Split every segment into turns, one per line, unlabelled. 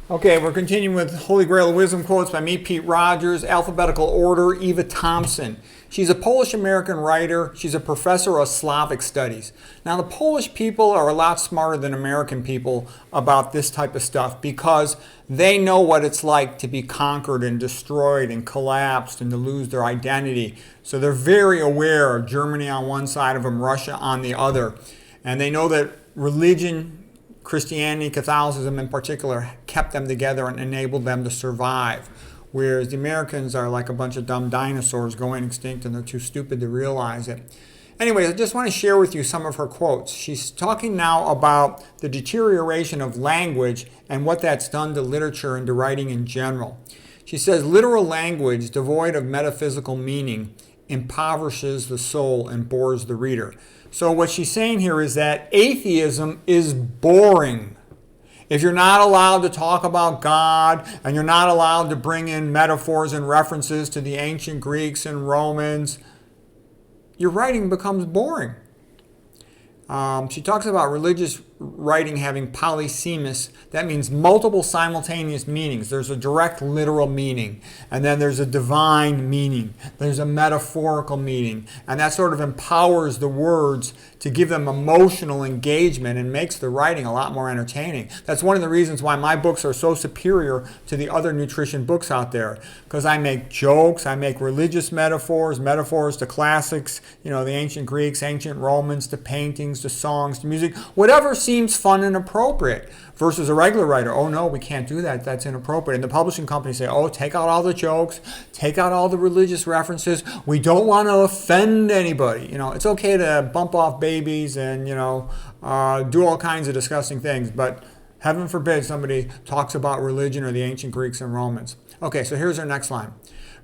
Okay, we're continuing with Holy Grail of Wisdom quotes by me, Pete Rogers, alphabetical order, Eva Thompson. She's a Polish-American writer. She's a professor of Slavic studies. Now, the Polish people are a lot smarter than American people about this type of stuff because they know what it's like to be conquered and destroyed and collapsed and to lose their identity. So they're very aware of Germany on one side of them, Russia on the other. And they know that religion, Christianity, Catholicism in particular, kept them together and enabled them to survive. Whereas the Americans are like a bunch of dumb dinosaurs going extinct and they're too stupid to realize it. Anyways, I just want to share with you some of her quotes. She's talking now about the deterioration of language and what that's done to literature and to writing in general. She says, literal language devoid of metaphysical meaning impoverishes the soul and bores the reader. So what she's saying here is that atheism is boring. If you're not allowed to talk about God and you're not allowed to bring in metaphors and references to the ancient Greeks and Romans, your writing becomes boring. She talks about religious writing having polysemous. That means multiple simultaneous meanings. There's a direct literal meaning, and then there's a divine meaning. There's a metaphorical meaning, and that sort of empowers the words to give them emotional engagement and makes the writing a lot more entertaining. That's one of the reasons why my books are so superior to the other nutrition books out there, because I make jokes, I make religious metaphors, metaphors to classics, the ancient Greeks, ancient Romans, to paintings, to songs, to music, whatever seems fun and appropriate, versus a regular writer. Oh no, we can't do that. That's inappropriate. And the publishing companies say, oh, take out all the jokes, take out all the religious references. We don't want to offend anybody. It's okay to bump off babies and, do all kinds of disgusting things, but heaven forbid somebody talks about religion or the ancient Greeks and Romans. Okay, so here's our next line.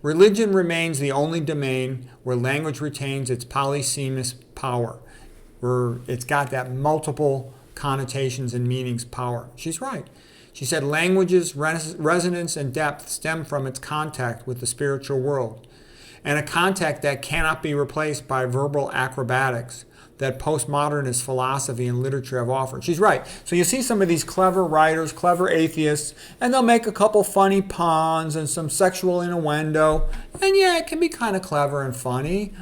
Religion remains the only domain where language retains its polysemous power, where it's got that multiple connotations and meanings power. She's right. She said language's resonance and depth stem from its contact with the spiritual world, and a contact that cannot be replaced by verbal acrobatics that postmodernist philosophy and literature have offered. She's right. So you see some of these clever writers, clever atheists, and they'll make a couple funny puns and some sexual innuendo, and yeah, it can be kind of clever and funny.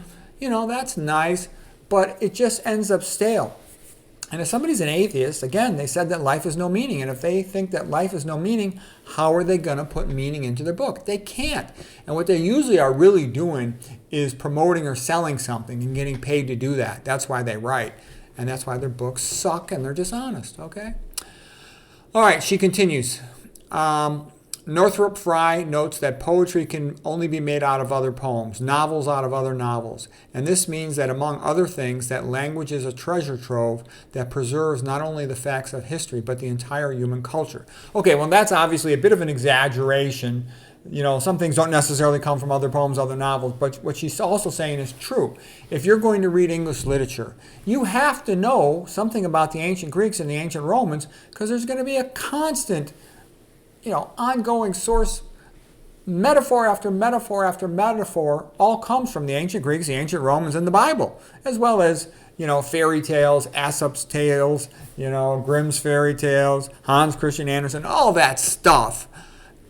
That's nice, but it just ends up stale. And if somebody's an atheist, again, they said that life has no meaning. And if they think that life has no meaning, how are they going to put meaning into their book? They can't. And what they usually are really doing is promoting or selling something and getting paid to do that. That's why they write. And that's why their books suck and they're dishonest, okay? All right, she continues. Northrop Frye notes that poetry can only be made out of other poems, novels out of other novels. And this means that, among other things, that language is a treasure trove that preserves not only the facts of history, but the entire human culture. Okay, well, that's obviously a bit of an exaggeration. Some things don't necessarily come from other poems, other novels, but what she's also saying is true. If you're going to read English literature, you have to know something about the ancient Greeks and the ancient Romans, because there's going to be a constant ongoing source, metaphor after metaphor after metaphor, all comes from the ancient Greeks, the ancient Romans, and the Bible, as well as, fairy tales, Aesop's tales, Grimm's fairy tales, Hans Christian Andersen, all that stuff,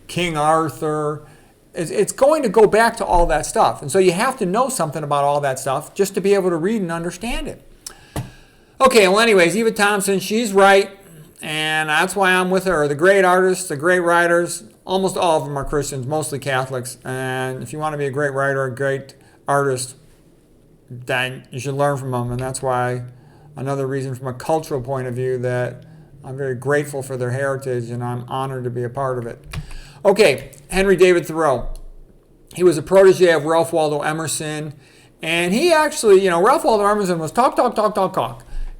King Arthur. It's going to go back to all that stuff. And so you have to know something about all that stuff just to be able to read and understand it. Okay, well, anyways, Eva Thompson, she's right. And that's why I'm with her. The great artists, the great writers, almost all of them are Christians, mostly Catholics. And if you want to be a great writer, a great artist, then you should learn from them. And that's why another reason from a cultural point of view that I'm very grateful for their heritage and I'm honored to be a part of it. Okay, Henry David Thoreau. He was a protege of Ralph Waldo Emerson. And he actually, Ralph Waldo Emerson was talk.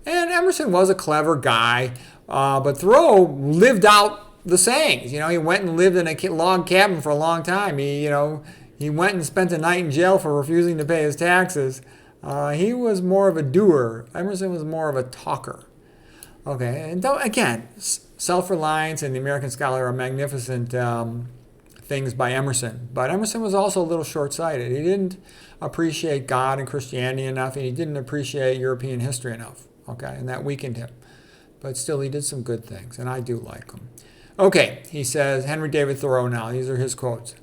And Emerson was a clever guy. But Thoreau lived out the sayings. He went and lived in a log cabin for a long time. He went and spent a night in jail for refusing to pay his taxes. He was more of a doer. Emerson was more of a talker. Okay, and again, self-reliance and the American Scholar are magnificent things by Emerson. But Emerson was also a little short-sighted. He didn't appreciate God and Christianity enough, and he didn't appreciate European history enough. Okay, and that weakened him. But still, he did some good things, and I do like him. Okay, he says, Henry David Thoreau now, these are his quotes.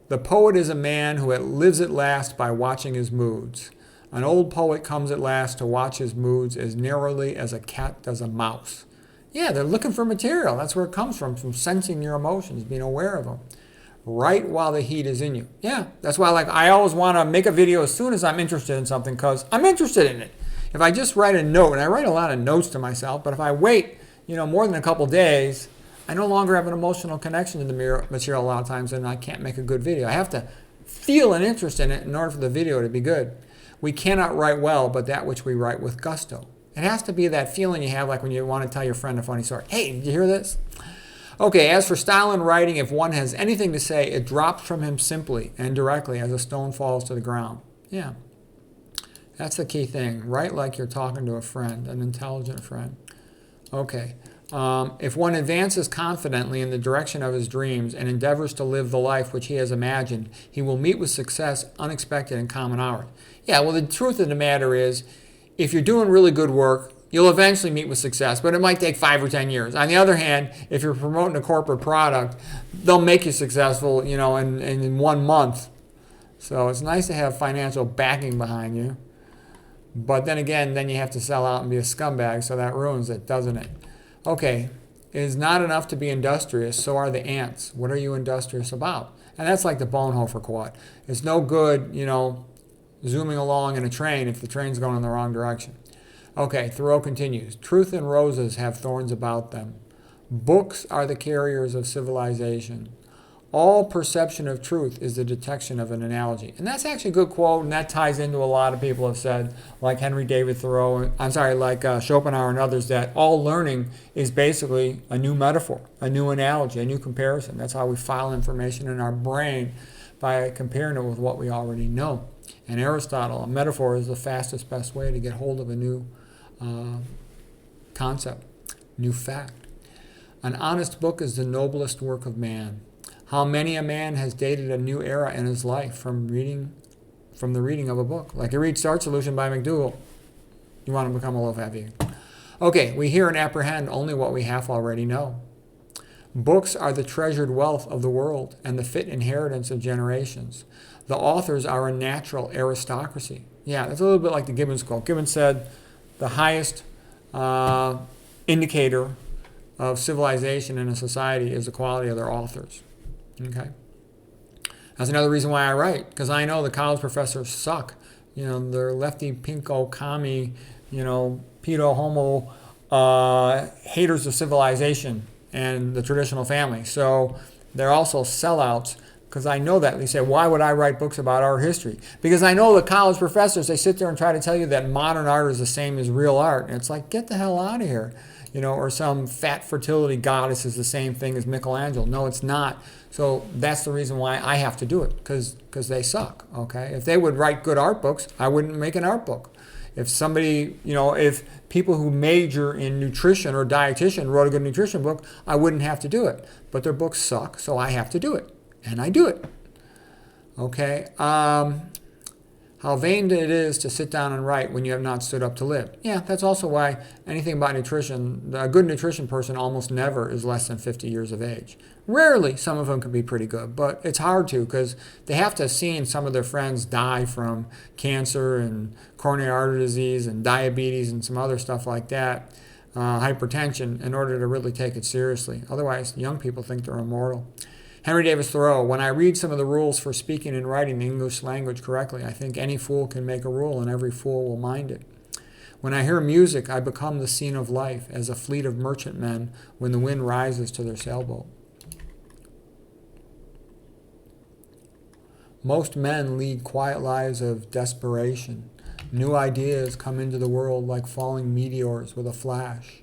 The poet is a man who lives at last by watching his moods. An old poet comes at last to watch his moods as narrowly as a cat does a mouse. Yeah, they're looking for material. That's where it comes from sensing your emotions, being aware of them. Write while the heat is in you. Yeah, that's why I always want to make a video as soon as I'm interested in something because I'm interested in it. If I just write a note, and I write a lot of notes to myself, but if I wait, more than a couple days, I no longer have an emotional connection to the material a lot of times, and I can't make a good video. I have to feel an interest in it in order for the video to be good. We cannot write well, but that which we write with gusto. It has to be that feeling you have like when you want to tell your friend a funny story. Hey, did you hear this? Okay, as for style in writing, if one has anything to say, it drops from him simply and directly as a stone falls to the ground. Yeah, that's the key thing. Write like you're talking to a friend, an intelligent friend. Okay. If one advances confidently in the direction of his dreams and endeavors to live the life which he has imagined, he will meet with success unexpected in common hours. Yeah, well, the truth of the matter is, if you're doing really good work, you'll eventually meet with success, but it might take 5 or 10 years. On the other hand, if you're promoting a corporate product, they'll make you successful, in 1 month. So it's nice to have financial backing behind you. But then again, then you have to sell out and be a scumbag, so that ruins it, doesn't it? Okay, it is not enough to be industrious, so are the ants. What are you industrious about? And that's like the Bonhoeffer quote. It's no good, zooming along in a train if the train's going in the wrong direction. Okay, Thoreau continues. Truth and roses have thorns about them. Books are the carriers of civilization. All perception of truth is the detection of an analogy. And that's actually a good quote, and that ties into a lot of people have said, like Henry David Thoreau, like Schopenhauer and others, that all learning is basically a new metaphor, a new analogy, a new comparison. That's how we file information in our brain, by comparing it with what we already know. And Aristotle, a metaphor is the fastest, best way to get hold of a new concept, new fact. An honest book is the noblest work of man. How many a man has dated a new era in his life from the reading of a book? Like you read Start Solution by McDougall. You want to become a low-fat vegan. Okay, we hear and apprehend only what we half already know. Books are the treasured wealth of the world and the fit inheritance of generations. The authors are a natural aristocracy. Yeah, that's a little bit like the Gibbons quote. Gibbons said the highest indicator of civilization in a society is the quality of their authors. Okay, that's another reason why I write, because I know the college professors suck. They're lefty, pinko, commie, pedo, homo, haters of civilization and the traditional family. So they're also sellouts, because I know that. They say, why would I write books about art history? Because I know the college professors, they sit there and try to tell you that modern art is the same as real art. And it's like, get the hell out of here. Or some fat fertility goddess is the same thing as Michelangelo. No, it's not. So that's the reason why I have to do it, because they suck, okay? If they would write good art books, I wouldn't make an art book. If somebody, if people who major in nutrition or dietitian wrote a good nutrition book, I wouldn't have to do it. But their books suck, so I have to do it. And I do it. Okay? How vain it is to sit down and write when you have not stood up to live. Yeah, that's also why anything about nutrition, a good nutrition person almost never is less than 50 years of age. Rarely, some of them can be pretty good, but it's hard to, because they have to have seen some of their friends die from cancer and coronary artery disease and diabetes and some other stuff like that, hypertension, in order to really take it seriously. Otherwise, young people think they're immortal. Henry Davis Thoreau, when I read some of the rules for speaking and writing the English language correctly, I think any fool can make a rule and every fool will mind it. When I hear music, I become the scene of life as a fleet of merchantmen when the wind rises to their sailboat. Most men lead quiet lives of desperation. New ideas come into the world like falling meteors with a flash.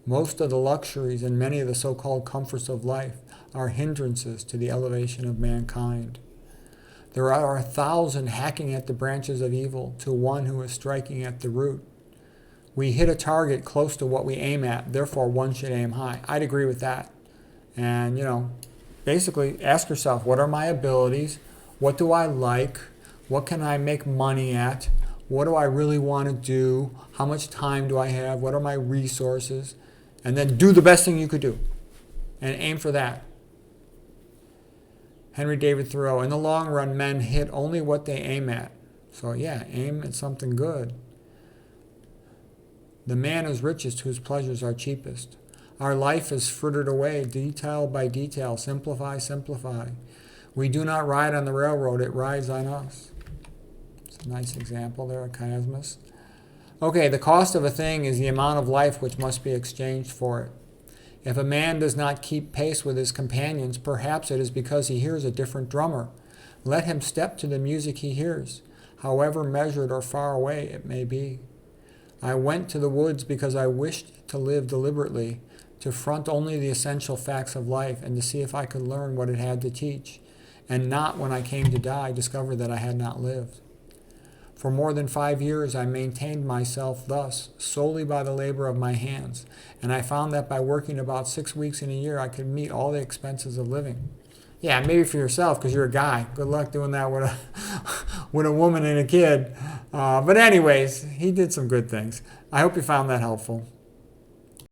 Most of the luxuries and many of the so-called comforts of life are hindrances to the elevation of mankind. There are 1,000 hacking at the branches of evil to one who is striking at the root. We hit a target close to what we aim at, therefore one should aim high. I'd agree with that. And, basically ask yourself, what are my abilities? What do I like? What can I make money at? What do I really want to do? How much time do I have? What are my resources? And then do the best thing you could do. and aim for that. Henry David Thoreau, in the long run, men hit only what they aim at. So yeah, aim at something good. The man is richest whose pleasures are cheapest. Our life is frittered away, detail by detail, simplify, simplify. We do not ride on the railroad, it rides on us. It's a nice example there, a chiasmus. Okay, the cost of a thing is the amount of life which must be exchanged for it. If a man does not keep pace with his companions, perhaps it is because he hears a different drummer. Let him step to the music he hears, however measured or far away it may be. I went to the woods because I wished to live deliberately, to front only the essential facts of life and to see if I could learn what it had to teach, and not when I came to die discover that I had not lived. For more than 5 years I maintained myself thus, solely by the labor of my hands, and I found that by working about 6 weeks in a year I could meet all the expenses of living. Yeah, maybe for yourself because you're a guy. Good luck doing that with a woman and a kid. But anyways, he did some good things. I hope you found that helpful.